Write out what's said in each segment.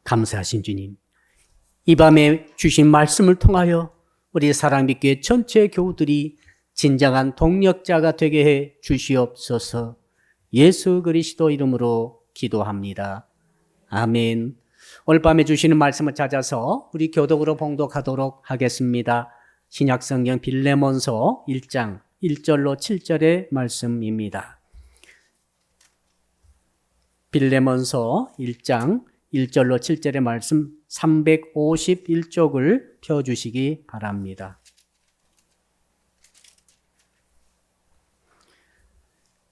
감사하신 주님, 이 밤에 주신 말씀을 통하여 우리 사랑빛교회 전체 교우들이 진정한 동력자가 되게 해 주시옵소서. 예수 그리스도 이름으로 기도합니다. 아멘. 오늘 밤에 주시는 말씀을 찾아서 우리 교독으로 봉독하도록 하겠습니다. 신약성경 빌레몬서 1장 1절로 7절의 말씀입니다. 빌레몬서 1장 1절로 7절의 말씀 351쪽을 펴주시기 바랍니다.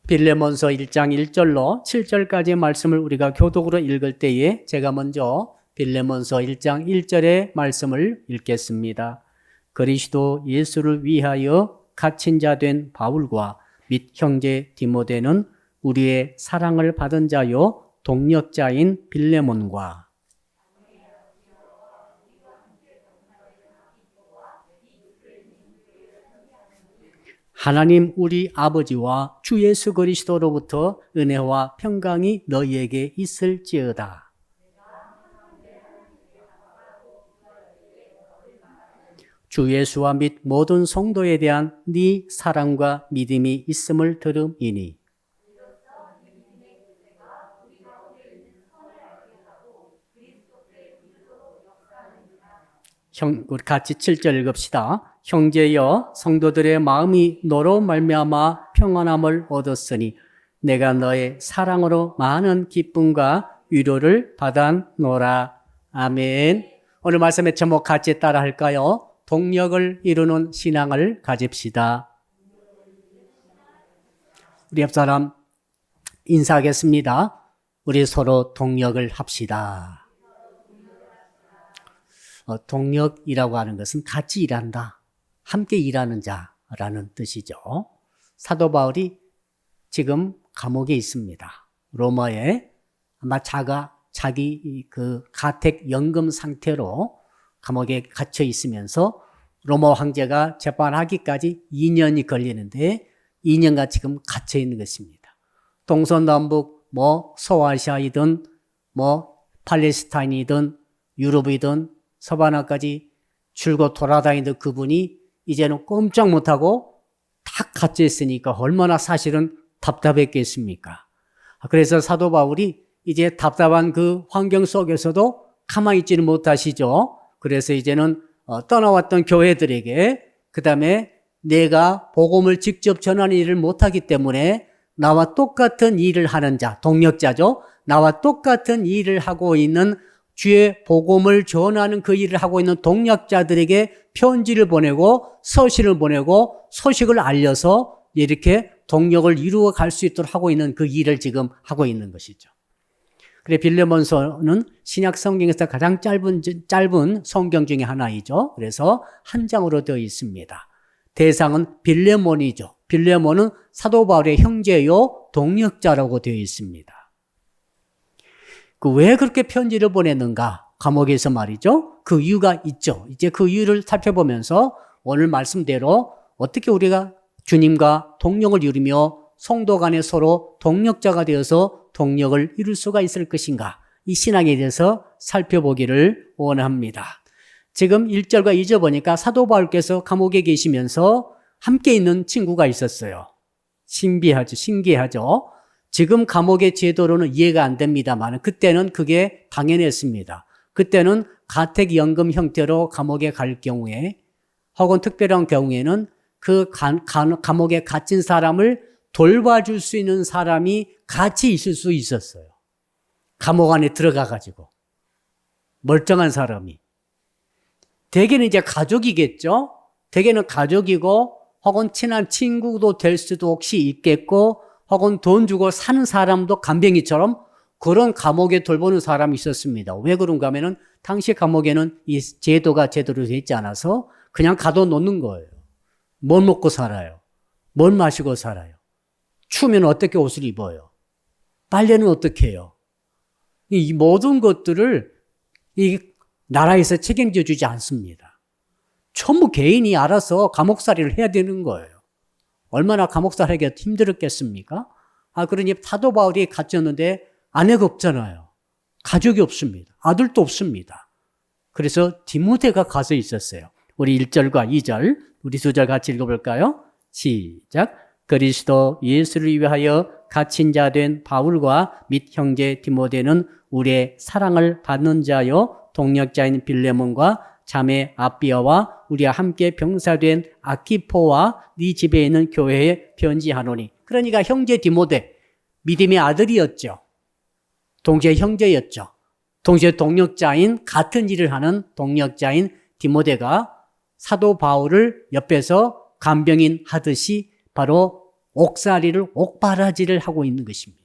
빌레몬서 1장 1절로 7절까지의 말씀을 우리가 교독으로 읽을 때에 제가 먼저 빌레몬서 1장 1절의 말씀을 읽겠습니다. 그리스도 예수를 위하여 갇힌 자 된 바울과 및 형제 디모데는 우리의 사랑을 받은 자요 동력자인 빌레몬과 하나님 우리 아버지와 주 예수 그리스도로부터 은혜와 평강이 너희에게 있을지어다. 주 예수와 및 모든 성도에 대한 네 사랑과 믿음이 있음을 들음이니 우리 같이 7절 읽읍시다. 형제여 성도들의 마음이 너로 말미암아 평안함을 얻었으니 내가 너의 사랑으로 많은 기쁨과 위로를 받았노라. 아멘. 오늘 말씀의 제목 같이 따라 할까요? 동력을 이루는 신앙을 가집시다. 우리 옆 사람 인사하겠습니다. 우리 서로 동력을 합시다. 동력이라고 하는 것은 같이 일한다, 함께 일하는 자라는 뜻이죠. 사도 바울이 지금 감옥에 있습니다. 로마에 아마 자기 그 가택 연금 상태로 감옥에 갇혀 있으면서 로마 황제가 재판하기까지 2년이 걸리는데 2년간 지금 갇혀 있는 것입니다. 동서남북 소아시아이든 팔레스타인이든 유럽이든 서바나까지 줄곧 돌아다니던 그분이 이제는 꼼짝 못하고 다 갇혀 있으니까 얼마나 사실은 답답했겠습니까? 그래서 사도 바울이 이제 답답한 그 환경 속에서도 가만히 있지는 못하시죠. 그래서 이제는 떠나왔던 교회들에게 그 다음에 내가 복음을 직접 전하는 일을 못하기 때문에 나와 똑같은 일을 하는 자, 동력자죠. 나와 똑같은 일을 하고 있는 주의 복음을 전하는 그 일을 하고 있는 동력자들에게 편지를 보내고 서신을 보내고 소식을 알려서 이렇게 동력을 이루어 갈 수 있도록 하고 있는 그 일을 지금 하고 있는 것이죠. 그래 빌레몬서는 신약 성경에서 가장 짧은 성경 중에 하나이죠. 그래서 한 장으로 되어 있습니다. 대상은 빌레몬이죠. 빌레몬은 사도 바울의 형제요 동력자라고 되어 있습니다. 왜 그렇게 편지를 보냈는가? 감옥에서 말이죠. 그 이유가 있죠. 이제 그 이유를 살펴보면서 오늘 말씀대로 어떻게 우리가 주님과 동력을 이루며 성도 간에 서로 동력자가 되어서 동력을 이룰 수가 있을 것인가? 이 신앙에 대해서 살펴보기를 원합니다. 지금 1절과 2절 보니까 사도 바울께서 감옥에 계시면서 함께 있는 친구가 있었어요. 신기하죠. 지금 감옥의 제도로는 이해가 안 됩니다만 그때는 그게 당연했습니다. 그때는 가택연금 형태로 감옥에 갈 경우에 혹은 특별한 경우에는 그 감옥에 갇힌 사람을 돌봐줄 수 있는 사람이 같이 있을 수 있었어요. 감옥 안에 들어가가지고 멀쩡한 사람이. 대개는 이제 가족이겠죠. 대개는 가족이고 혹은 친한 친구도 될 수도 혹시 있겠고 혹은 돈 주고 사는 사람도 간병이처럼 그런 감옥에 돌보는 사람이 있었습니다. 왜 그런가 하면은 당시 감옥에는 이 제도가 제대로 되어 있지 않아서 그냥 가둬놓는 거예요. 뭘 먹고 살아요? 뭘 마시고 살아요? 추우면 어떻게 옷을 입어요? 빨래는 어떻게 해요? 이 모든 것들을 이 나라에서 책임져 주지 않습니다. 전부 개인이 알아서 감옥살이를 해야 되는 거예요. 얼마나 감옥살이가 힘들었겠습니까? 그러니 사도 바울이 갇혔는데 아내가 없잖아요. 가족이 없습니다. 아들도 없습니다. 그래서 디모데가 가서 있었어요. 우리 1절과 2절, 우리 2절 같이 읽어볼까요? 시작. 그리스도 예수를 위하여 갇힌 자 된 바울과 및 형제 디모데는 우리의 사랑을 받는 자여 동력자인 빌레몬과 자매 아비아와 우리와 함께 병사된 아키포와 네 집에 있는 교회에 편지하노니. 그러니까 형제 디모데, 믿음의 아들이었죠. 동시에 형제였죠. 동시에 동력자인, 같은 일을 하는 동력자인 디모데가 사도 바울을 옆에서 간병인 하듯이 바로 옥살이를, 옥바라지를 하고 있는 것입니다.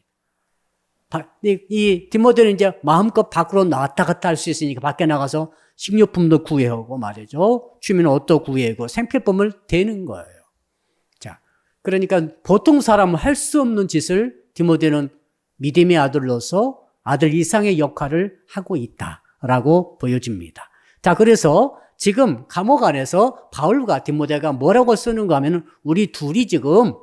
이 디모데는 이제 마음껏 밖으로 나왔다 갔다 할 수 있으니까 밖에 나가서 식료품도 구해오고 말이죠. 주민 옷도 구해오고 생필품을 대는 거예요. 자, 그러니까 보통 사람은 할 수 없는 짓을 디모데는 믿음의 아들로서 아들 이상의 역할을 하고 있다라고 보여집니다. 자, 그래서 지금 감옥 안에서 바울과 디모데가 뭐라고 쓰는가 하면 우리 둘이 지금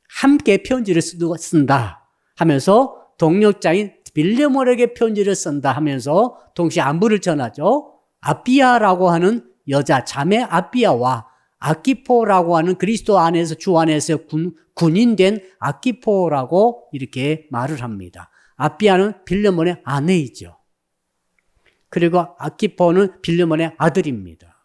함께 편지를 쓴다 하면서 동력자인 빌레몬에게 편지를 쓴다 하면서 동시에 안부를 전하죠. 아비아라고 하는 여자 자매 아비아와 아키포라고 하는 그리스도 안에서 주 안에서 군인된 아키포라고 이렇게 말을 합니다. 아비아는 빌레몬의 아내이죠. 그리고 아키포는 빌레몬의 아들입니다.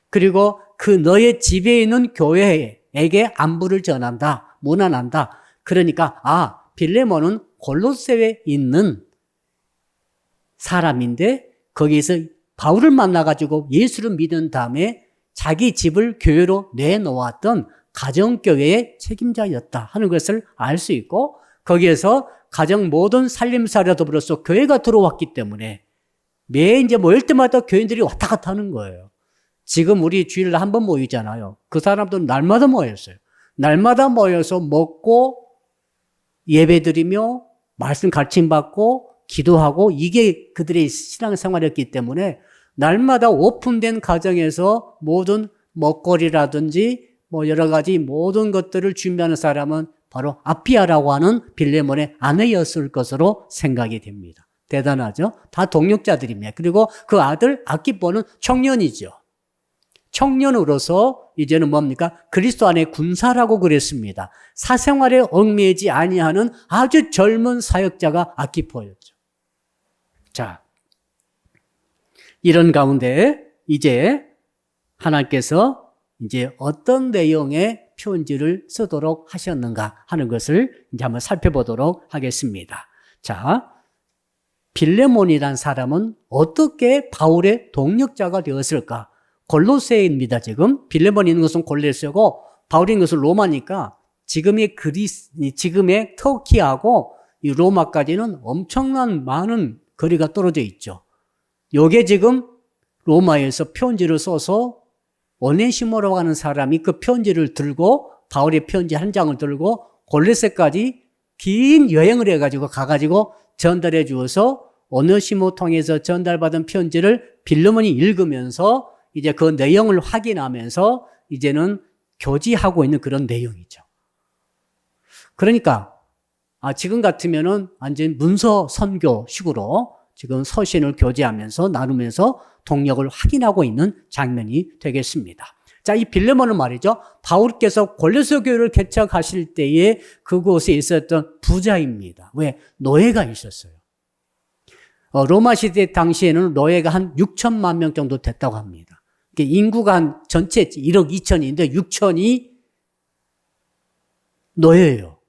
그리고 그 너의 집에 있는 교회에게 안부를 전한다, 문안한다. 그러니까 빌레몬은 골로새에 있는 사람인데 거기에서 바울을 만나가지고 예수를 믿은 다음에 자기 집을 교회로 내놓았던 가정교회의 책임자였다 하는 것을 알 수 있고 거기에서 가정 모든 살림살이와 더불어서 교회가 들어왔기 때문에 매 이제 모일 때마다 교인들이 왔다 갔다 하는 거예요. 지금 우리 주일날 한 번 모이잖아요. 그 사람들은 날마다 모였어요. 날마다 모여서 먹고 예배드리며 말씀 가르침받고 기도하고 이게 그들의 신앙생활이었기 때문에 날마다 오픈된 가정에서 모든 먹거리라든지 뭐 여러 가지 모든 것들을 준비하는 사람은 바로 아비아라고 하는 빌레몬의 아내였을 것으로 생각이 됩니다. 대단하죠? 다 동력자들입니다. 그리고 그 아들 아키포는 청년이죠. 청년으로서 이제는 뭡니까? 그리스도 안에 군사라고 그랬습니다. 사생활에 얽매이지 아니하는 아주 젊은 사역자가 아키포였죠. 자, 이런 가운데 이제 하나님께서 이제 어떤 내용의 편지를 쓰도록 하셨는가 하는 것을 이제 한번 살펴보도록 하겠습니다. 자, 빌레몬이란 사람은 어떻게 바울의 동력자가 되었을까? 골로새입니다. 지금 빌레몬이 있는 것은 골로새고 바울이 있는 것은 로마니까 지금의 지금의 터키하고 이 로마까지는 엄청난 많은 거리가 떨어져 있죠. 요게 지금 로마에서 편지를 써서 오네시모라고 하는 사람이 그 편지를 들고 바울의 편지 한 장을 들고 골로새까지 긴 여행을 해가지고 가가지고 전달해 주어서 오네시모 통해서 전달받은 편지를 빌레몬이 읽으면서 이제 그 내용을 확인하면서 이제는 교지하고 있는 그런 내용이죠. 그러니까 지금 같으면은 완전 문서 선교식으로 지금 서신을 교제하면서 나누면서 동력을 확인하고 있는 장면이 되겠습니다. 자, 이 빌레몬은 말이죠. 바울께서 골로새 교회를 개척하실 때에 그곳에 있었던 부자입니다. 왜? 노예가 있었어요. 로마 시대 당시에는 노예가 한 6천만 명 정도 됐다고 합니다. 인구가 한 전체 1억 2천인데 6천이 노예예요.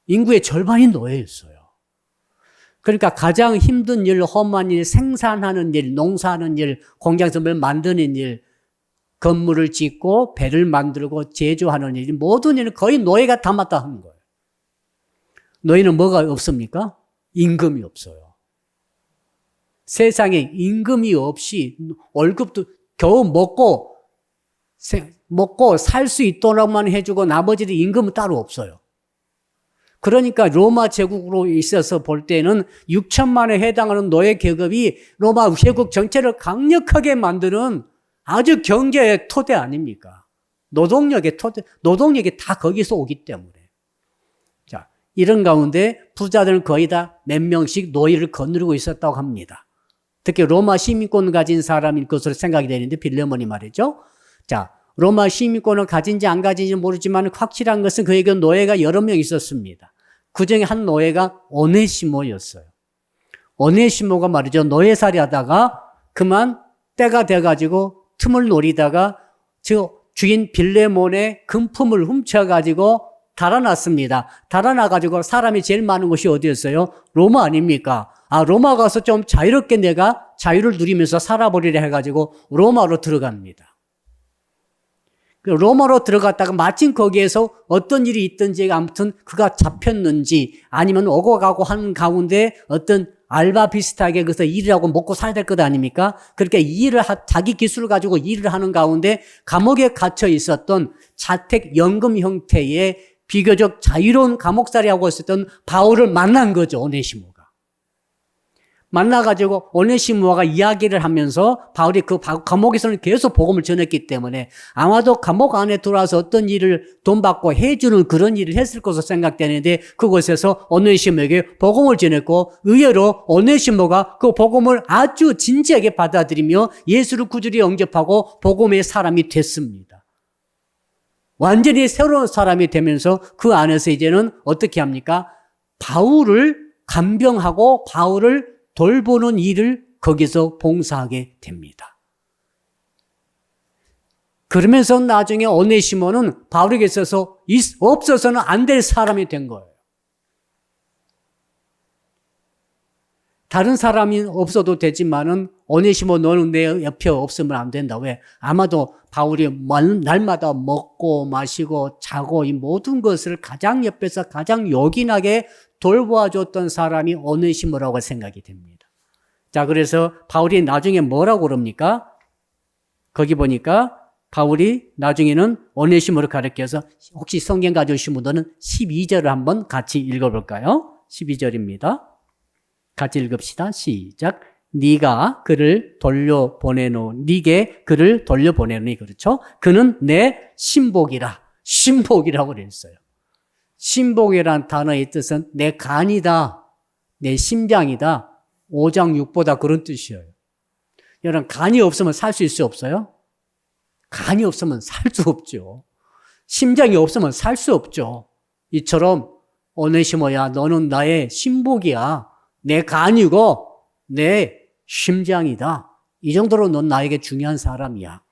인구의 절반이 노예였어요. 그러니까 가장 힘든 일, 험한 일, 생산하는 일, 농사하는 일, 공장에서 뭘 만드는 일, 건물을 짓고 배를 만들고 제조하는 일, 모든 일은 거의 노예가 다 맡아 하는 거예요. 노예는 뭐가 없습니까? 임금이 없어요. 세상에 임금이 없이 월급도 겨우 먹고 살 수 있도록만 해주고 나머지는 임금은 따로 없어요. 그러니까 로마 제국으로 있어서 볼 때는 6천만에 해당하는 노예 계급이 로마 제국 전체를 강력하게 만드는 아주 경제의 토대 아닙니까? 노동력이 다 거기서 오기 때문에. 자, 이런 가운데 부자들은 거의 다 몇 명씩 노예를 거느리고 있었다고 합니다. 특히 로마 시민권을 가진 사람일 것으로 생각이 되는데 빌레몬이 말이죠. 자, 로마 시민권을 가진지 안 가진지 모르지만 확실한 것은 그에게 노예가 여러 명 있었습니다. 그중에 한 노예가 오네시모였어요. 오네시모가 말이죠. 노예살이 하다가 그만 때가 돼가지고 틈을 노리다가 주인 빌레몬의 금품을 훔쳐가지고 달아났습니다. 달아나가지고 사람이 제일 많은 곳이 어디였어요? 로마 아닙니까? 로마 가서 좀 자유롭게 내가 자유를 누리면서 살아보리라 해가지고 로마로 들어갑니다. 로마로 들어갔다가 마침 거기에서 어떤 일이 있든지 아무튼 그가 잡혔는지 아니면 오고 가고 하는 가운데 어떤 알바 비슷하게 그래서 일을 하고 먹고 살아야 될 것 아닙니까? 그렇게 자기 기술을 가지고 일을 하는 가운데 감옥에 갇혀 있었던 자택연금 형태의 비교적 자유로운 감옥살이하고 있었던 바울을 만난 거죠, 오네시모가. 만나가지고 오네시모가 이야기를 하면서 바울이 그 감옥에서는 계속 복음을 전했기 때문에 아마도 감옥 안에 들어와서 어떤 일을 돈 받고 해주는 그런 일을 했을 것으로 생각되는데 그곳에서 오네시모에게 복음을 전했고 의외로 오네시모가 그 복음을 아주 진지하게 받아들이며 예수를 구주로 영접하고 복음의 사람이 됐습니다. 완전히 새로운 사람이 되면서 그 안에서 이제는 어떻게 합니까? 바울을 간병하고 바울을 돌보는 일을 거기서 봉사하게 됩니다. 그러면서 나중에 오네시모는 바울에게 있어서 없어서는 안 될 사람이 된 거예요. 다른 사람이 없어도 되지만은 오네시모 너는 내 옆에 없으면 안 된다. 왜? 아마도 바울이 날마다 먹고 마시고 자고 이 모든 것을 가장 옆에서 가장 요긴하게 돌보아줬던 사람이 오네시모라고 생각이 됩니다. 자, 그래서 바울이 나중에 뭐라고 그럽니까? 거기 보니까 바울이 나중에는 오네시모를 가르쳐서 혹시 성경 가져오신 분들은 12절을 한번 같이 읽어볼까요? 12절입니다. 같이 읽읍시다. 시작. 네가 그를 네게 그를 돌려보내노니 그렇죠? 그는 내 신복이라. 신복이라고 그랬어요. 신복이란 단어의 뜻은 내 간이다. 내 심장이다. 5장 6보다 그런 뜻이에요. 여러분 간이 없으면 살 수 있어요? 없어요? 간이 없으면 살 수 없죠. 심장이 없으면 살 수 없죠. 이처럼 오네시모야 너는 나의 신복이야. 내 간이고 내 심장이다. 이 정도로 넌 나에게 중요한 사람이야.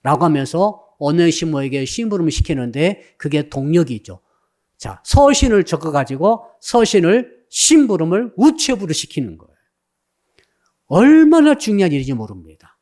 라고 하면서 오네시모에게 심부름을 시키는데 그게 동력이죠. 자, 서신을 적어가지고 서신을 심부름을 우체부로 시키는 거예요. 얼마나 중요한 일인지 모릅니다.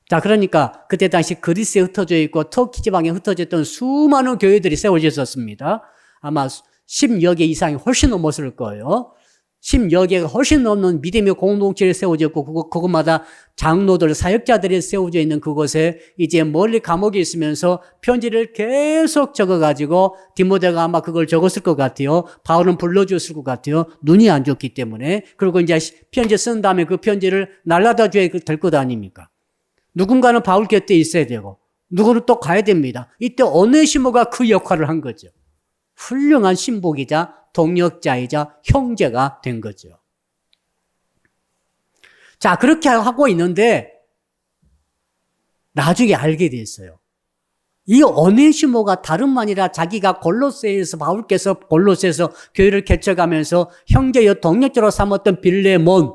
자, 그러니까 그때 당시 그리스에 흩어져 있고 터키 지방에 흩어져 있던 수많은 교회들이 세워져 있었습니다. 아마 10여 개 이상이 훨씬 넘었을 거예요. 10여 개가 훨씬 넘는 믿음의 공동체를 세워졌고 그곳마다 장로들, 사역자들이 세워져 있는 그곳에 이제 멀리 감옥에 있으면서 편지를 계속 적어가지고 디모데가 아마 그걸 적었을 것 같아요. 바울은 불러줬을 것 같아요. 눈이 안 좋기 때문에. 그리고 이제 편지 쓴 다음에 그 편지를 날라다 줘야 될 것 아닙니까? 누군가는 바울 곁에 있어야 되고 누구는 또 가야 됩니다. 이때 오네시모가 그 역할을 한 거죠. 훌륭한 신복이자 동역자이자 형제가 된 거죠. 자, 그렇게 하고 있는데 나중에 알게 됐어요. 이 오네시모가 다름 아니라 자기가 바울께서 골로새에서 교회를 개척하면서 형제여 동역자로 삼았던 빌레몬,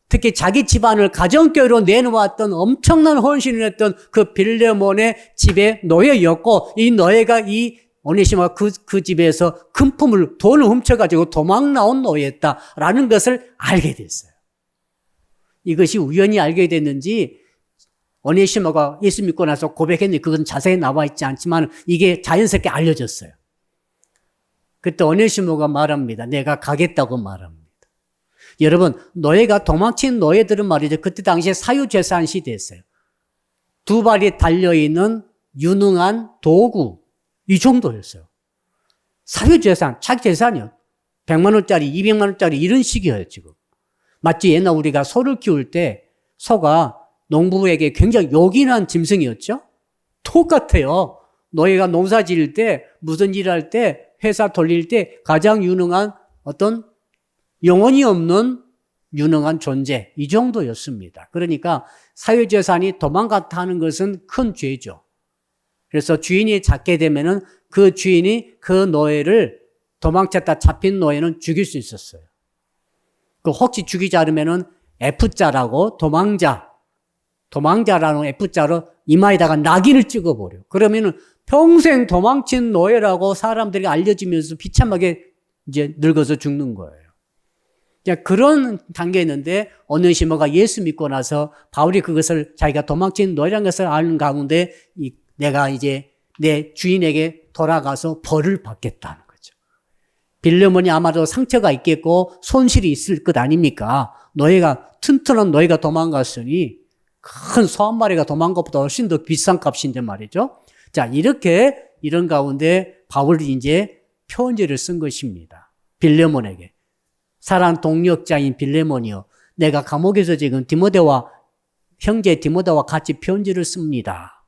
특히 자기 집안을 가정교회로 내놓았던 엄청난 헌신을 했던 그 빌레몬의 집의 노예였고 이 노예가 이 오네시모가 그 집에서 돈을 훔쳐가지고 도망 나온 노예였다라는 것을 알게 됐어요. 이것이 우연히 알게 됐는지 오네시모가 예수 믿고 나서 고백했는데 그건 자세히 나와 있지 않지만 이게 자연스럽게 알려졌어요. 그때 오네시모가 말합니다. 내가 가겠다고 말합니다. 여러분, 노예가 도망친 노예들은 말이죠. 그때 당시에 사유재산 시대였어요. 두 발이 달려있는 유능한 도구, 이 정도였어요. 사유재산, 자기 재산이요. 100만 원짜리, 200만 원짜리 이런 식이에요, 지금. 마치 옛날 우리가 소를 키울 때 소가 농부에게 굉장히 요긴한 짐승이었죠? 똑같아요. 노예가 농사 지을 때, 무슨 일을 할 때 회사 돌릴 때 가장 유능한 어떤 영혼이 없는 유능한 존재, 이 정도였습니다. 그러니까 사유재산이 도망갔다 하는 것은 큰 죄죠. 그래서 주인이 잡게 되면은 그 주인이 그 노예를 도망쳤다 잡힌 노예는 죽일 수 있었어요. 그 혹시 죽이지 않으면은 F자라고 도망자라는 F자로 이마에다가 낙인을 찍어버려. 그러면은 평생 도망친 노예라고 사람들이 알려지면서 비참하게 이제 늙어서 죽는 거예요. 그런 단계였는데 오네시모가 예수 믿고 나서 바울이 그것을 자기가 도망친 노예라는 것을 아는 가운데 내가 이제 내 주인에게 돌아가서 벌을 받겠다는 거죠. 빌레몬이 아마도 상처가 있겠고 손실이 있을 것 아닙니까? 튼튼한 노예가 도망갔으니 큰 소 한 마리가 도망간 것보다 훨씬 더 비싼 값인데 말이죠. 자, 이런 가운데 바울이 이제 편지를 쓴 것입니다. 빌레몬에게. 사랑 동력자인 빌레몬이요. 내가 감옥에서 지금 형제 디모데와 같이 편지를 씁니다.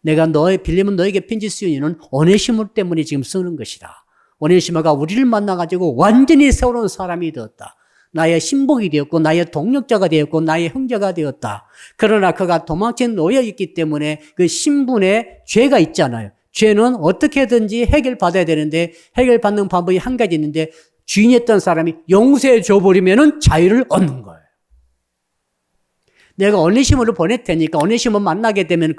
내가 빌레몬 너에게 편지 쓰는 이유는 오네시모 때문에 지금 쓰는 것이다. 오네시모가 우리를 만나가지고 완전히 새로운 사람이 되었다. 나의 신복이 되었고 나의 동력자가 되었고 나의 형제가 되었다. 그러나 그가 도망친 노예였기 때문에 그 신분에 죄가 있잖아요. 죄는 어떻게든지 해결받아야 되는데 해결받는 방법이 한 가지 있는데 주인이었던 사람이 용서해 줘버리면 자유를 얻는 거예요. 내가 오네시모를 보낼 테니까 오네시모 만나게 되면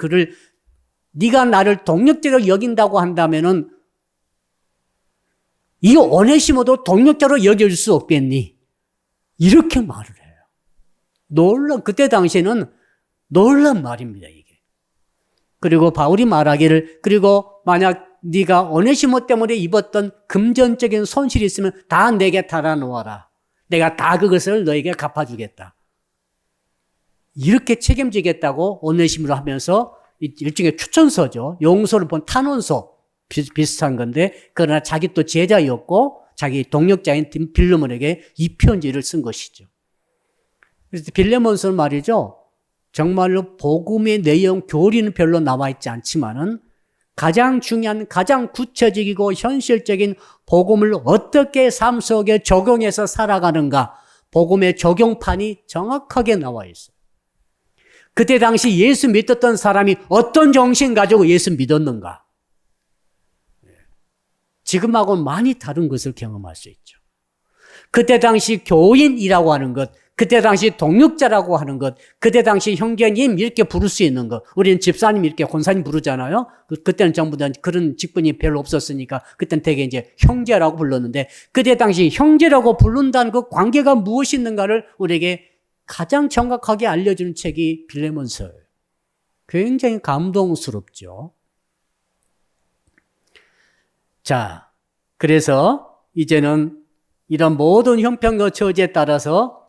네가 나를 동력자로 여긴다고 한다면은 이 오네시모도 동력자로 여길 수 없겠니? 이렇게 말을 해요. 그때 당시에는 놀란 말입니다, 이게. 그리고 바울이 말하기를, 그리고 만약 네가 오네시모 때문에 입었던 금전적인 손실이 있으면 다 내게 달아놓아라. 내가 다 그것을 너에게 갚아주겠다. 이렇게 책임지겠다고 오네시모를 하면서 일종의 추천서죠. 용서를 본 탄원서 비슷한 건데, 그러나 자기 또 제자였고 자기 동력자인 빌레몬에게 이 편지를 쓴 것이죠. 그래서 빌레몬서는 말이죠. 정말로 복음의 내용, 교리는 별로 나와 있지 않지만은 가장 중요한, 가장 구체적이고 현실적인 복음을 어떻게 삶 속에 적용해서 살아가는가, 복음의 적용판이 정확하게 나와 있어요. 그때 당시 예수 믿었던 사람이 어떤 정신 가지고 예수 믿었는가? 지금하고는 많이 다른 것을 경험할 수 있죠. 그때 당시 교인이라고 하는 것, 그때 당시 동력자라고 하는 것, 그때 당시 형제님 이렇게 부를 수 있는 것, 우리는 집사님 이렇게 권사님 부르잖아요. 그때는 전부 다 그런 직분이 별로 없었으니까 그때는 되게 이제 형제라고 불렀는데, 그때 당시 형제라고 부른다는 그 관계가 무엇이 있는가를 우리에게 가장 정확하게 알려주는 책이 빌레몬서예요. 굉장히 감동스럽죠. 자, 그래서 이제는 이런 모든 형편과 처지에 따라서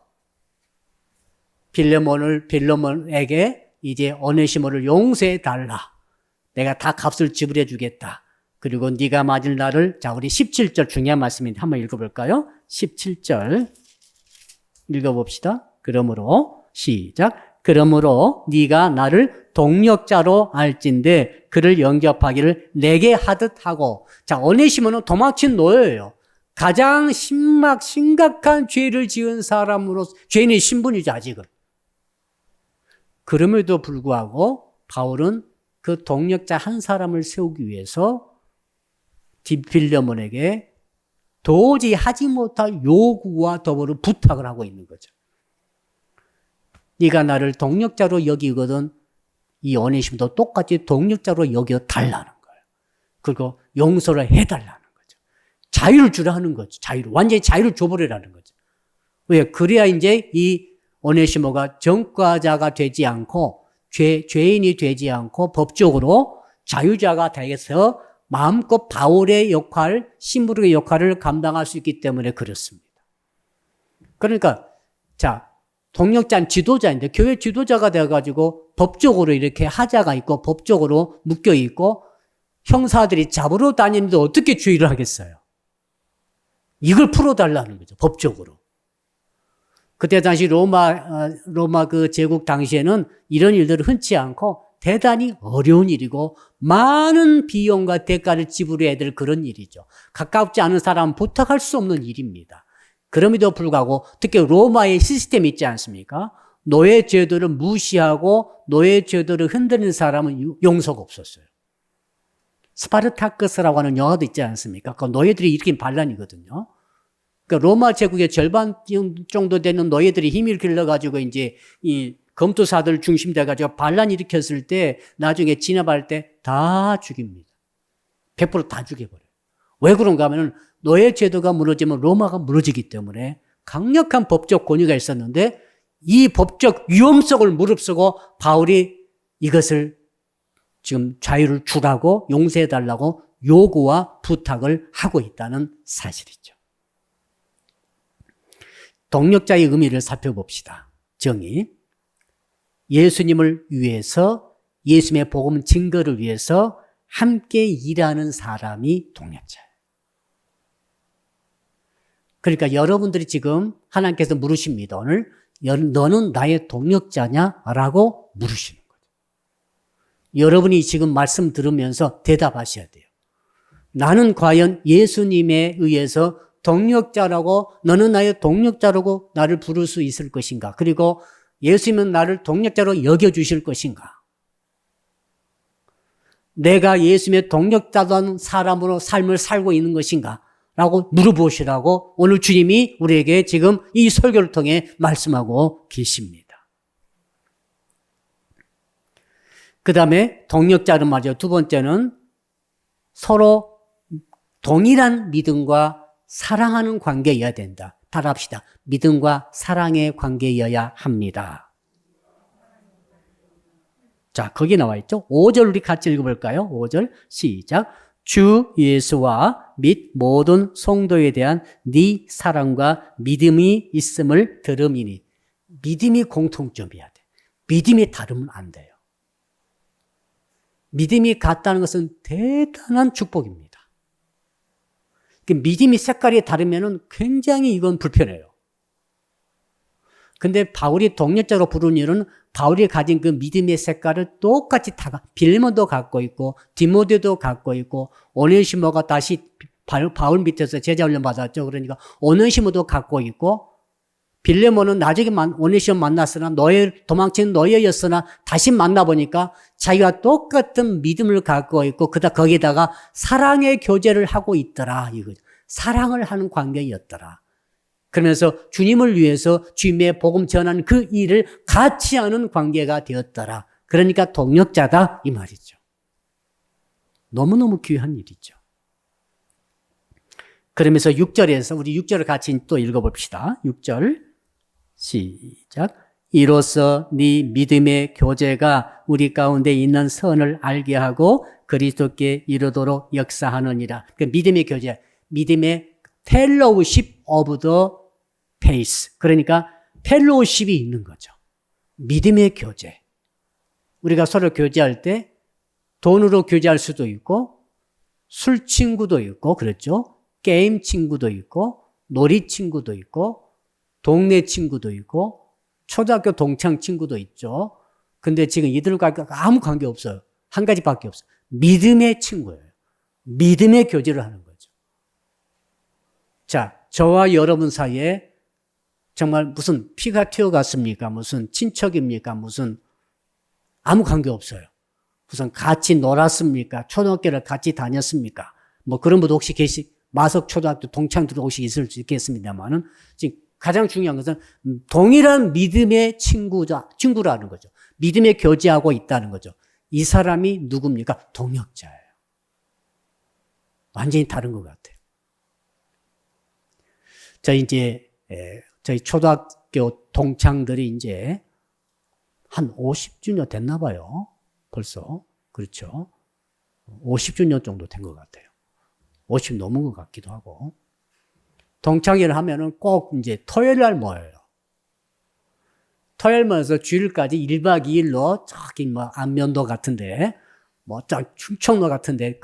빌레몬에게 이제 오네시모를 용서해 달라. 내가 다 값을 지불해 주겠다. 그리고 네가 맞을 날을, 자, 우리 17절 중요한 말씀인데 한번 읽어볼까요? 17절 읽어봅시다. 그러므로 시작. 그러므로 네가 나를 동력자로 알진대 그를 영접하기를 내게 하듯 하고. 자, 오네시모는 도망친 노예예요. 가장 심각한 죄를 지은 사람으로 죄인의 신분이죠, 아직은. 그럼에도 불구하고 바울은 그 동력자 한 사람을 세우기 위해서 빌레몬에게 도저히 하지 못할 요구와 더불어 부탁을 하고 있는 거죠. 네가 나를 동력자로 여기거든 이 오네시모도 똑같이 동력자로 여겨달라는 거예요. 그리고 용서를 해달라는 거죠. 자유를 주라는 거죠. 완전히 자유를 줘버리라는 거죠. 왜? 그래야 이제 이 오네시모가 전과자가 되지 않고 죄인이 되지 않고 법적으로 자유자가 되어서 마음껏 바울의 역할, 신부의 역할을 감당할 수 있기 때문에 그렇습니다. 그러니까 자, 동력자는 지도자인데 교회 지도자가 되어가지고 법적으로 이렇게 하자가 있고 법적으로 묶여 있고 형사들이 잡으러 다니는데 어떻게 주의를 하겠어요? 이걸 풀어달라는 거죠, 법적으로. 그때 당시 로마 그 제국 당시에는 이런 일들을 흔치 않고 대단히 어려운 일이고 많은 비용과 대가를 지불해야 될 그런 일이죠. 가깝지 않은 사람은 부탁할 수 없는 일입니다. 그럼에도 불구하고 특히 로마의 시스템이 있지 않습니까? 노예 제도를 무시하고 노예 제도를 흔드는 사람은 용서가 없었어요. 스파르타크스라고 하는 영화도 있지 않습니까? 그 노예들이 일으킨 반란이거든요. 그러니까 로마 제국의 절반 정도 되는 노예들이 힘을 길러가지고 이제 이 검투사들 중심돼가지고 반란 일으켰을 때 나중에 진압할 때 다 죽입니다. 100% 다 죽여버려요. 왜 그런가 하면 노예 제도가 무너지면 로마가 무너지기 때문에 강력한 법적 권위가 있었는데 이 법적 위험성을 무릅쓰고 바울이 이것을 지금 자유를 주라고 용서해달라고 요구와 부탁을 하고 있다는 사실이죠. 동력자의 의미를 살펴봅시다. 정의. 예수님을 위해서 예수님의 복음 증거를 위해서 함께 일하는 사람이 동력자예요. 그러니까 여러분들이 지금 하나님께서 물으십니다. 오늘 너는 나의 동력자냐라고 물으시는 거죠. 여러분이 지금 말씀 들으면서 대답하셔야 돼요. 나는 과연 예수님에 의해서 동력자라고 너는 나의 동력자라고 나를 부를 수 있을 것인가? 그리고 예수님은 나를 동력자로 여겨주실 것인가? 내가 예수님의 동력자던 사람으로 삶을 살고 있는 것인가? 라고 물어보시라고 오늘 주님이 우리에게 지금 이 설교를 통해 말씀하고 계십니다. 그 다음에 동력자는 말이죠. 두 번째는 서로 동일한 믿음과 사랑하는 관계여야 된다. 따라합시다. 믿음과 사랑의 관계여야 합니다. 자, 거기 나와 있죠. 5절 우리 같이 읽어볼까요? 5절 시작. 주 예수와 및 모든 성도에 대한 네 사랑과 믿음이 있음을 들음이니. 믿음이 공통점이어야 돼. 믿음이 다르면 안 돼요. 믿음이 같다는 것은 대단한 축복입니다. 믿음이 색깔이 다르면 굉장히 이건 불편해요. 근데 바울이 동력자로 부르는 이유는 바울이 가진 그 믿음의 색깔을 똑같이 다 빌레몬도 갖고 있고 디모데도 갖고 있고 오네시모가 다시 바울 밑에서 제자 훈련 받았죠. 그러니까 오네시모도 갖고 있고 빌레몬은 나중에 오네시모 만났으나 도망친 노예였으나 다시 만나보니까 자기가 똑같은 믿음을 갖고 있고 거기다가 사랑의 교제를 하고 있더라. 이거죠. 사랑을 하는 관계였더라. 그러면서 주님을 위해서 주님의 복음 전하는 그 일을 같이 하는 관계가 되었더라. 그러니까 동력자다 이 말이죠. 너무너무 귀한 일이죠. 그러면서 6절에서 우리 6절을 같이 또 읽어봅시다. 6절 시작. 이로써 네 믿음의 교제가 우리 가운데 있는 선을 알게 하고 그리스도께 이르도록 역사하느니라. 그 믿음의 교제, 믿음의 fellowship of the faith. 그러니까 펠로우십이 있는 거죠. 믿음의 교제. 우리가 서로 교제할 때 돈으로 교제할 수도 있고 술 친구도 있고 그렇죠. 게임 친구도 있고 놀이 친구도 있고 동네 친구도 있고 초등학교 동창 친구도 있죠. 근데 지금 이들과 아무 관계 없어요. 한 가지밖에 없어요. 믿음의 친구예요. 믿음의 교제를 하는 거죠. 자, 저와 여러분 사이에 정말 무슨 피가 튀어갔습니까? 무슨 친척입니까? 무슨 아무 관계 없어요. 무슨 같이 놀았습니까? 초등학교를 같이 다녔습니까? 뭐 그런 분도 혹시 마석 초등학교 동창들도 혹시 있을 수 있겠습니다만은 지금 가장 중요한 것은 동일한 믿음의 친구라는 거죠. 믿음의 교제하고 있다는 거죠. 이 사람이 누굽니까? 동역자예요. 완전히 다른 것 같아요. 저희 초등학교 동창들이 이제 한 50주년 됐나 봐요. 벌써. 그렇죠. 50주년 정도 된 것 같아요. 50 넘은 것 같기도 하고. 동창회를 하면은 꼭 이제 토요일 날 모여요. 토요일 모여서 주일까지 1박 2일로 저기 뭐 안면도 같은데, 충청도 같은데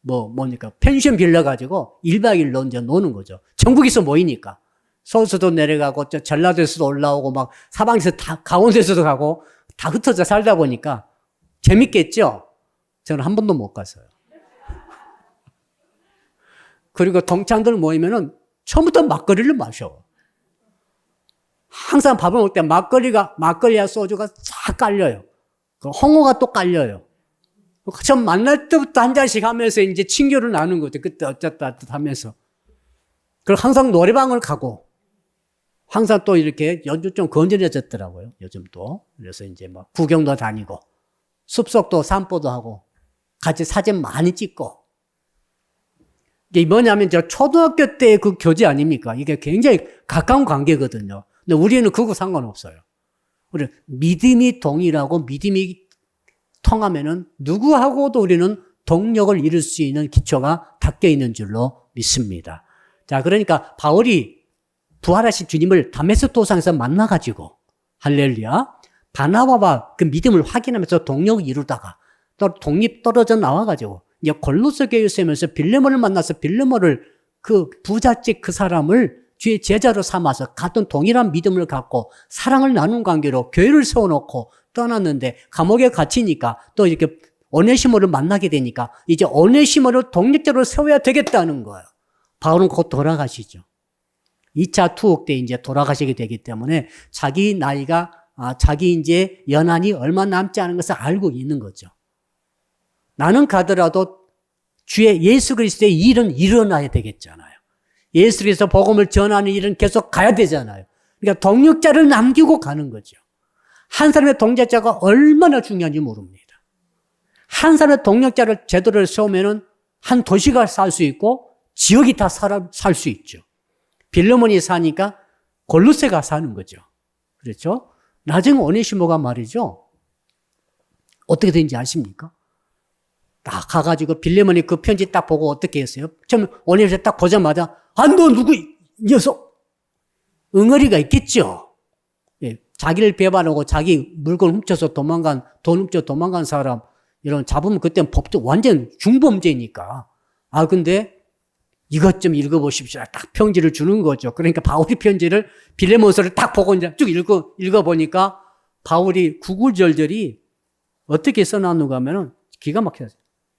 뭡니까? 펜션 빌려가지고 1박 2일로 이제 노는 거죠. 전국에서 모이니까. 서울서도 내려가고, 전라도에서도 올라오고, 막 사방에서 다, 강원도에서도 가고, 다 흩어져 살다 보니까 재밌겠죠? 저는 한 번도 못 갔어요. 그리고 동창들 모이면은 처음부터 막걸리를 마셔. 항상 밥을 먹을 때 막걸리와 소주가 쫙 깔려요. 홍어가 또 깔려요. 처음 만날 때부터 한 잔씩 하면서 이제 친교를 나누는 거죠. 그때 어쨌다 하면서. 그리고 항상 노래방을 가고, 항상 또 이렇게 요즘 좀 건전해졌더라고요. 요즘 또. 그래서 이제 막 구경도 다니고, 숲속도 산보도 하고, 같이 사진 많이 찍고. 이게 뭐냐면 저 초등학교 때 그 교제 아닙니까? 이게 굉장히 가까운 관계거든요. 근데 우리는 그거 상관없어요. 우리 믿음이 동일하고 믿음이 통하면은 누구하고도 우리는 동력을 이룰 수 있는 기초가 닦여 있는 줄로 믿습니다. 자, 그러니까 바울이 부활하신 주님을 다메섹 도상에서 만나가지고 할렐루야 바나바와 그 믿음을 확인하면서 동력을 이루다가 또 독립 떨어져 나와가지고 이제 골로새 교회에 있으면서 빌레몬을 만나서 빌레몬을 그 부잣집 그 사람을 주의 제자로 삼아서 같은 동일한 믿음을 갖고 사랑을 나눈 관계로 교회를 세워놓고 떠났는데 감옥에 갇히니까 또 이렇게 오네시모를 만나게 되니까 이제 오네시모를 독립자로 세워야 되겠다는 거예요. 바울은 곧 돌아가시죠. 2차 투옥 때 이제 돌아가시게 되기 때문에 자기 나이가 자기 이제 연한이 얼마 남지 않은 것을 알고 있는 거죠. 나는 가더라도 주의 예수 그리스도의 일은 일어나야 되겠잖아요. 예수 그리스도 복음을 전하는 일은 계속 가야 되잖아요. 그러니까 동력자를 남기고 가는 거죠. 한 사람의 동력자가 얼마나 중요한지 모릅니다. 한 사람의 동력자를 제대로 세우면은 한 도시가 살 수 있고 지역이 다 살 수 있죠. 빌레몬이 사니까 골로새가 사는 거죠. 그렇죠? 나중에 오네시모가 말이죠. 어떻게 된지 아십니까? 딱 가가지고 빌레몬이 그 편지 딱 보고 어떻게 했어요? 처음에 오네시모 딱 보자마자 너 누구 이 녀석 응어리가 있겠죠. 예, 자기를 배반하고 자기 물건 훔쳐서 돈 훔쳐 도망간 사람 이런 잡으면 그때는 법적 완전 중범죄니까. 근데 이것 좀 읽어보십시오. 딱 편지를 주는 거죠. 그러니까 바울이 편지를 빌레몬서를 딱 보고 이제 쭉 읽어보니까 바울이 구구절절이 어떻게 써놨는가 하면은 기가 막혀요.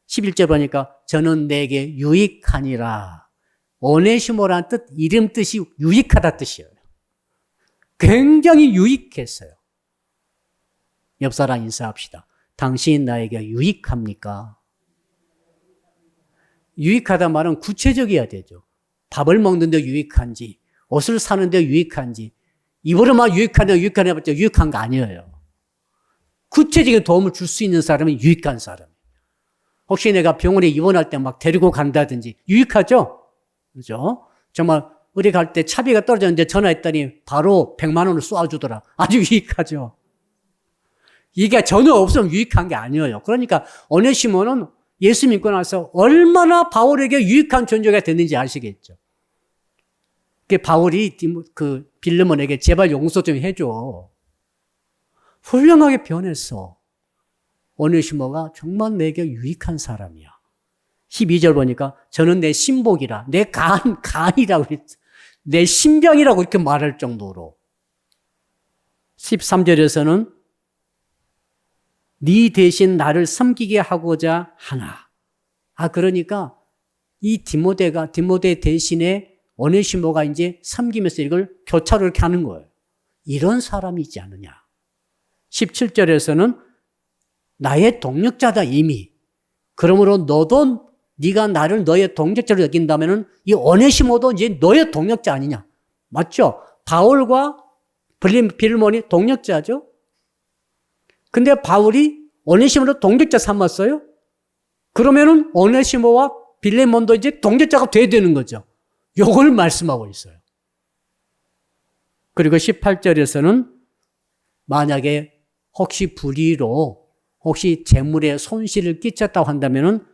11절 보니까 저는 내게 유익하니라. 오네시모란 뜻, 이름 뜻이 유익하다 뜻이에요. 굉장히 유익했어요. 옆 사람 인사합시다. 당신 나에게 유익합니까? 유익하다 말은 구체적이어야 되죠. 밥을 먹는데 유익한지, 옷을 사는데 유익한지, 입으로만 유익한 거 아니에요. 구체적인 도움을 줄 수 있는 사람이 유익한 사람이에요. 혹시 내가 병원에 입원할 때 막 데리고 간다든지 유익하죠? 그죠? 정말 우리 갈 때 차비가 떨어졌는데 전화했더니 바로 100만 원을 쏘아주더라. 아주 유익하죠. 이게 전혀 없으면 유익한 게 아니에요. 그러니까 오네시모는 예수 믿고 나서 얼마나 바울에게 유익한 존재가 됐는지 아시겠죠? 그 바울이 그 빌레몬에게 제발 용서 좀 해줘. 훌륭하게 변했어. 오네시모가 정말 내게 유익한 사람이야. 12절 보니까 저는 내 신복이라, 내 간이라고 그랬어. 내 신병이라고 이렇게 말할 정도로. 13절에서는 네 대신 나를 섬기게 하고자 하나. 그러니까 이 디모데 대신에 오네시모가 이제 섬기면서 이걸 교차로 이렇게 하는 거예요. 이런 사람이지 않느냐. 17절에서는 나의 동력자다 이미. 그러므로 너도 네가 나를 너의 동력자로 여긴다면은 이 오네시모도 이제 너의 동력자 아니냐. 맞죠? 바울과 빌레몬이 동력자죠? 근데 바울이 오네시모를 동력자 삼았어요? 그러면은 오네시모와 빌레몬도 이제 동력자가 돼야 되는 거죠. 요걸 말씀하고 있어요. 그리고 18절에서는 만약에 혹시 불의로 혹시 재물에 손실을 끼쳤다고 한다면은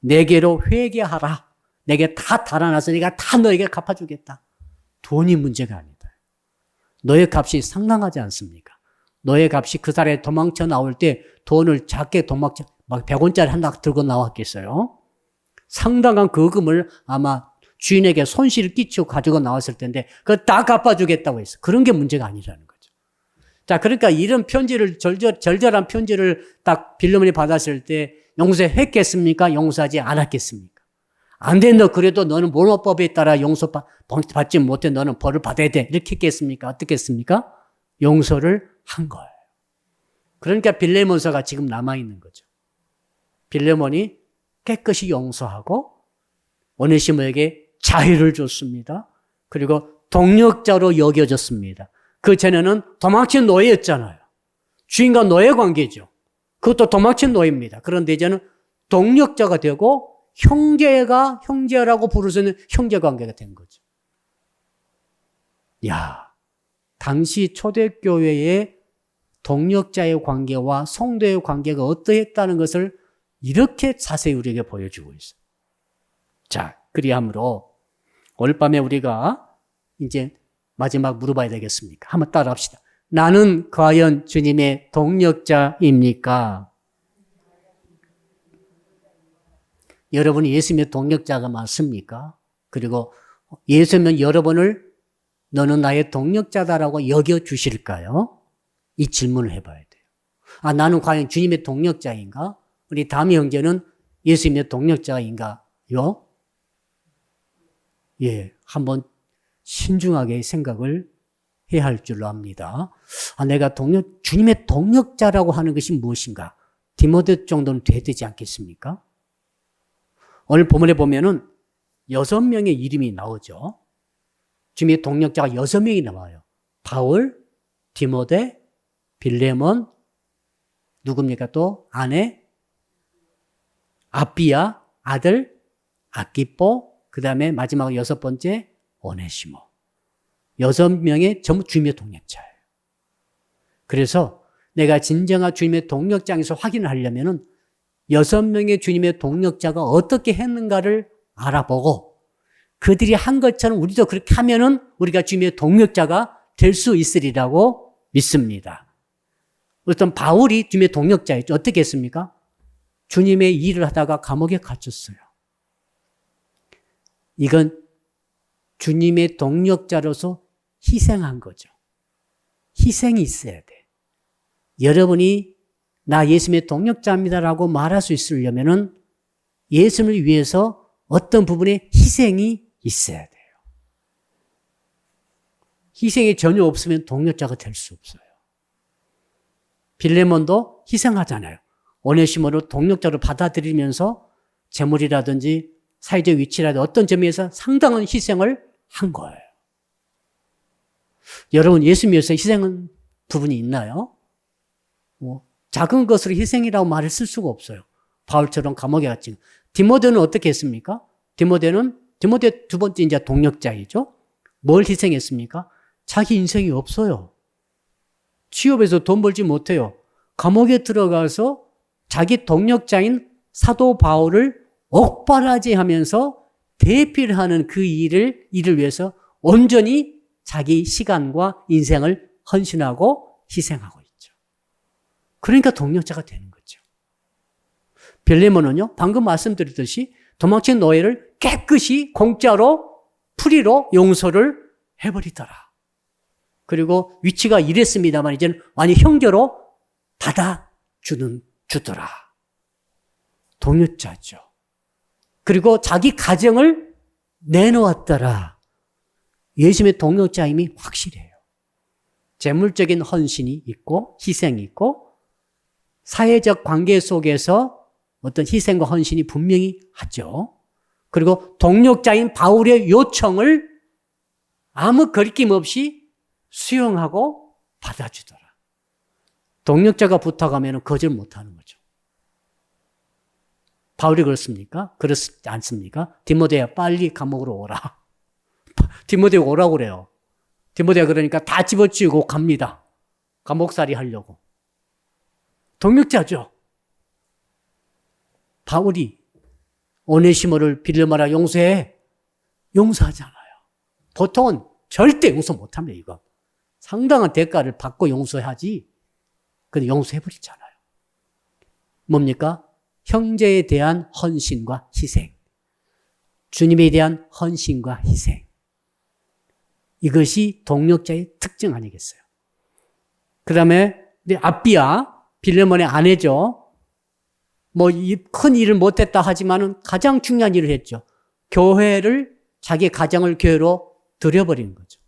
내게로 회개하라. 내게 다 달아나서 내가 다 너에게 갚아주겠다. 돈이 문제가 아니다. 너의 값이 상당하지 않습니까? 너의 값이 그 사람이 도망쳐 나올 때 돈을 작게 막 100원짜리 하나 들고 나왔겠어요? 상당한 그 금을 아마 주인에게 손실을 끼치고 가지고 나왔을 텐데 그걸 다 갚아주겠다고 했어. 그런 게 문제가 아니라는 거죠. 자, 그러니까 이런 편지를, 절절한 편지를 딱 빌레몬이 받았을 때 용서했겠습니까? 용서하지 않았겠습니까? 안 돼, 너 그래도 너는 모노법에 따라 용서받지 못해. 너는 벌을 받아야 돼. 이렇게 했겠습니까? 어떻겠습니까? 용서를 한 거예요. 그러니까 빌레몬서가 지금 남아있는 거죠. 빌레몬이 깨끗이 용서하고 오네시모에게 자유를 줬습니다. 그리고 동력자로 여겨졌습니다. 그 전에는 도망친 노예였잖아요. 주인과 노예 관계죠. 그것도 도망친 노예입니다. 그런데 이제는 동력자가 되고 형제라고 부를 수 있는 형제 관계가 된 거죠. 야, 당시 초대교회의 동력자의 관계와 성도의 관계가 어떠했다는 것을 이렇게 자세히 우리에게 보여주고 있어요. 자, 그리함으로 오늘 밤에 우리가 이제 마지막 물어봐야 되겠습니까? 한번 따라 합시다. 나는 과연 주님의 동력자입니까? 여러분이 예수님의 동력자가 맞습니까? 그리고 예수님은 여러분을 너는 나의 동력자다라고 여겨주실까요? 이 질문을 해봐야 돼요. 아, 나는 과연 주님의 동력자인가? 우리 다미 형제는 예수님의 동력자인가요? 예, 한번 신중하게 생각을 해야 할 줄로 압니다. 아, 내가 주님의 동력자라고 하는 것이 무엇인가? 디모데 정도는 돼야 되지 않겠습니까? 오늘 본문에 보면은 6명의 이름이 나오죠. 주님의 동력자가 6명이 나와요. 바울, 디모데, 빌레몬, 누굽니까? 또 아내, 아비야, 아들, 아키포, 그 다음에 마지막 6번째 오네시모. 6명의 전부 주님의 동력자예요. 그래서 내가 진정한 주님의 동력자에서 확인을 하려면은 6명의 주님의 동력자가 어떻게 했는가를 알아보고 그들이 한 것처럼 우리도 그렇게 하면은 우리가 주님의 동력자가 될 수 있으리라고 믿습니다. 어떤 바울이 주님의 동력자였죠. 어떻게 했습니까? 주님의 일을 하다가 감옥에 갇혔어요. 이건 주님의 동력자로서 희생한 거죠. 희생이 있어야 돼. 여러분이 나 예수님의 동력자입니다라고 말할 수 있으려면은 예수님을 위해서 어떤 부분에 희생이 있어야 돼요. 희생이 전혀 없으면 동력자가 될 수 없어요. 빌레몬도 희생하잖아요. 오네시모를 동력자로 받아들이면서 재물이라든지 사회적 위치라든지 어떤 점에서 상당한 희생을 한 거예요. 여러분 예수님 위해서 희생한 부분이 있나요? 작은 것으로 희생이라고 말을 쓸 수가 없어요. 바울처럼 감옥에 갔지. 디모데는 어떻게 했습니까? 디모데 두 번째 이제 동력자이죠. 뭘 희생했습니까? 자기 인생이 없어요. 취업해서 돈 벌지 못해요. 감옥에 들어가서 자기 동력자인 사도 바울을 옥바라지하면서 대필하는 그 일을 위해서 온전히 자기 시간과 인생을 헌신하고 희생하고 있죠. 그러니까 동력자가 되는 거죠. 빌레몬은요, 방금 말씀드렸듯이 도망친 노예를 깨끗이 공짜로 프리로 용서를 해버리더라. 그리고 위치가 이랬습니다만 이제는 완전히 형제로 주더라. 동력자죠. 그리고 자기 가정을 내놓았더라. 예수님의 동력자임이 확실해요. 재물적인 헌신이 있고 희생이 있고 사회적 관계 속에서 어떤 희생과 헌신이 분명히 하죠. 그리고 동력자인 바울의 요청을 아무 거리낌 없이 수용하고 받아주더라. 동력자가 부탁하면 거절 못하는 거죠. 바울이 그렇습니까? 그렇지 않습니까? 디모데야 빨리 감옥으로 오라. 디모데가 오라고 그래요. 디모데가 그러니까 다 집어치우고 갑니다. 감옥살이 하려고. 동력자죠. 바울이 오네시모를 빌레몬아 용서해. 용서하잖아요. 보통은 절대 용서 못합니다. 이거. 상당한 대가를 받고 용서하지. 근데 용서해버리잖아요. 뭡니까? 형제에 대한 헌신과 희생. 주님에 대한 헌신과 희생. 이것이 동력자의 특징 아니겠어요? 그 다음에 아비야, 빌레몬의 아내죠. 큰 일을 못했다 하지만은 가장 중요한 일을 했죠. 교회를, 자기 가정을 교회로 들여버리는 거죠.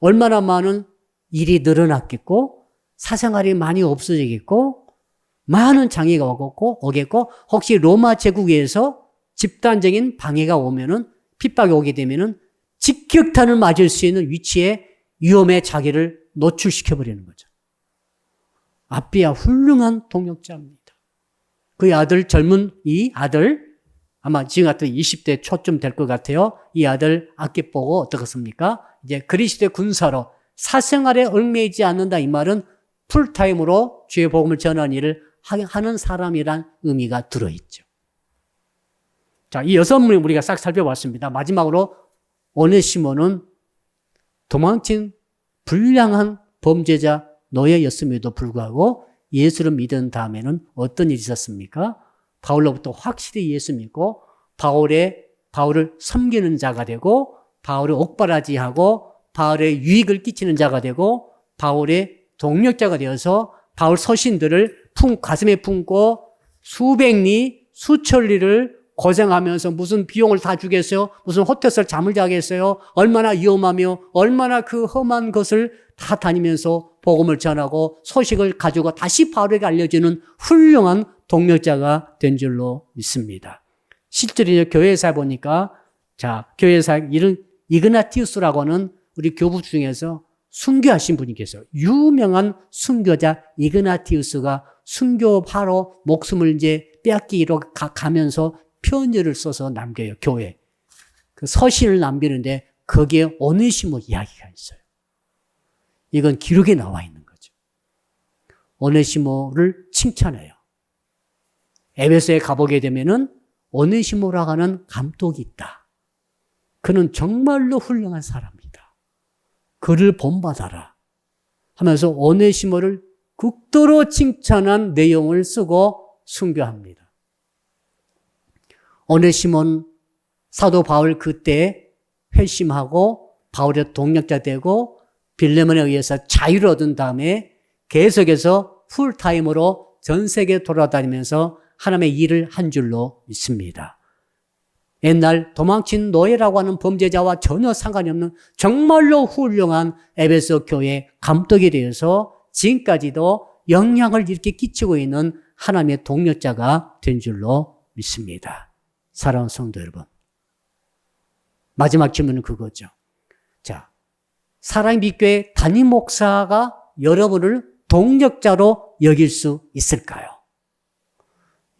얼마나 많은 일이 늘어났겠고, 사생활이 많이 없어지겠고, 많은 장애가 오겠고, 혹시 로마 제국에서 집단적인 방해가 오면은, 핍박이 오게 되면은, 직격탄을 맞을 수 있는 위치에 위험에 자기를 노출시켜버리는 거죠. 아비야 훌륭한 동역자입니다. 그의 아들, 젊은 이 아들, 아마 지금 같은 20대 초쯤 될 것 같아요. 이 아들 아끼보고 어떻겠습니까? 이제 그리스도의 군사로 사생활에 얽매이지 않는다. 이 말은 풀타임으로 주의 복음을 전하는 일을 하는 사람이란 의미가 들어있죠. 자, 이 6문을 우리가 싹 살펴봤습니다. 마지막으로 오네시모는 도망친 불량한 범죄자 노예였음에도 불구하고 예수를 믿은 다음에는 어떤 일이 있었습니까? 바울로부터 확실히 예수 믿고 바울을 섬기는 자가 되고 바울을 옥바라지하고 바울의 유익을 끼치는 자가 되고 바울의 동력자가 되어서 바울 서신들을 가슴에 품고 수백리 수천리를 고생하면서 무슨 비용을 다 주겠어요? 무슨 호텔에서 잠을 자겠어요? 얼마나 위험하며 얼마나 그 험한 것을 다 다니면서 복음을 전하고 소식을 가지고 다시 바울에게 알려주는 훌륭한 동력자가 된 줄로 믿습니다. 실제로 교회사에 보니까 교회사 이그나티우스라고 하는 우리 교부 중에서 순교하신 분이 계세요. 유명한 순교자 이그나티우스가 순교하러 목숨을 이제 빼앗기로 가면서 편지를 써서 남겨요. 교회. 그 서신을 남기는데 거기에 오네시모 이야기가 있어요. 이건 기록에 나와 있는 거죠. 오네시모를 칭찬해요. 에베소에 가보게 되면은 오네시모라고 하는 감독이 있다. 그는 정말로 훌륭한 사람이다. 그를 본받아라 하면서 오네시모를 극도로 칭찬한 내용을 쓰고 순교합니다. 오네시모는 사도 바울 그때 회심하고 바울의 동력자 되고 빌레몬에 의해서 자유를 얻은 다음에 계속해서 풀타임으로 전 세계 돌아다니면서 하나님의 일을 한 줄로 믿습니다. 옛날 도망친 노예라고 하는 범죄자와 전혀 상관이 없는 정말로 훌륭한 에베소 교회 감독에 대해서 지금까지도 영향을 이렇게 끼치고 있는 하나님의 동력자가 된 줄로 믿습니다. 사랑하는 성도 여러분, 마지막 질문은 그거죠. 자, 사랑의 빛교회 담임 목사가 여러분을 동력자로 여길 수 있을까요?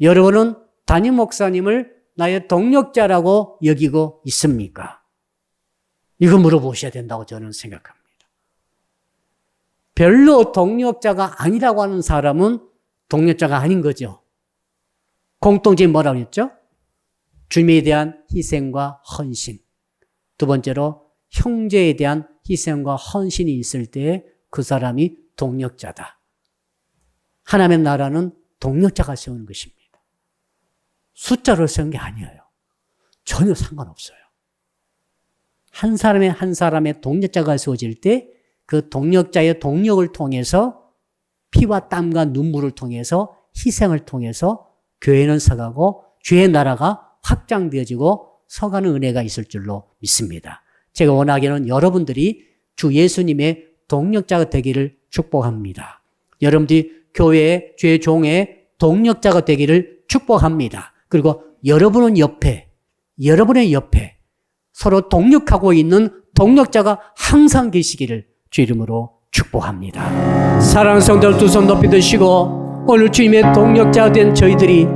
여러분은 담임 목사님을 나의 동력자라고 여기고 있습니까? 이거 물어보셔야 된다고 저는 생각합니다. 별로 동력자가 아니라고 하는 사람은 동력자가 아닌 거죠. 공통점이 뭐라고 했죠? 주님에 대한 희생과 헌신. 두 번째로 형제에 대한 희생과 헌신이 있을 때 그 사람이 동력자다. 하나님의 나라는 동력자가 세우는 것입니다. 숫자로 세운 게 아니에요. 전혀 상관없어요. 한 사람의 동력자가 세워질 때 그 동력자의 동력을 통해서 피와 땀과 눈물을 통해서 희생을 통해서 교회는 서가고 주의 나라가 확장되어지고 서가는 은혜가 있을 줄로 믿습니다. 제가 원하기는 여러분들이 주 예수님의 동력자가 되기를 축복합니다. 여러분들이 교회의 주의 종의 동력자가 되기를 축복합니다. 그리고 여러분의 옆에 서로 동력하고 있는 동력자가 항상 계시기를 주 이름으로 축복합니다. 사랑하는 성도들 두 손 높이 드시고 오늘 주님의 동력자가 된 저희들이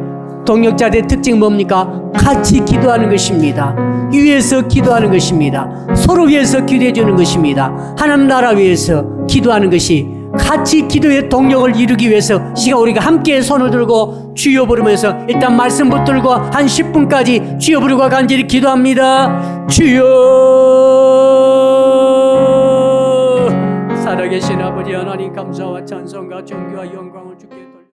동력자들의 특징은 뭡니까? 같이 기도하는 것입니다. 위해서 기도하는 것입니다. 서로 위해서 기도해 주는 것입니다. 하나님 나라 위해서 기도하는 것이 같이 기도의 동력을 이루기 위해서 시간 우리가 함께 손을 들고 주여 부르면서 일단 말씀 붙들고 한 10분까지 주여 부르고 간절히 기도합니다. 주여 살아계신 아버지 하나님 감사와 찬송과 존귀와 영광을 주께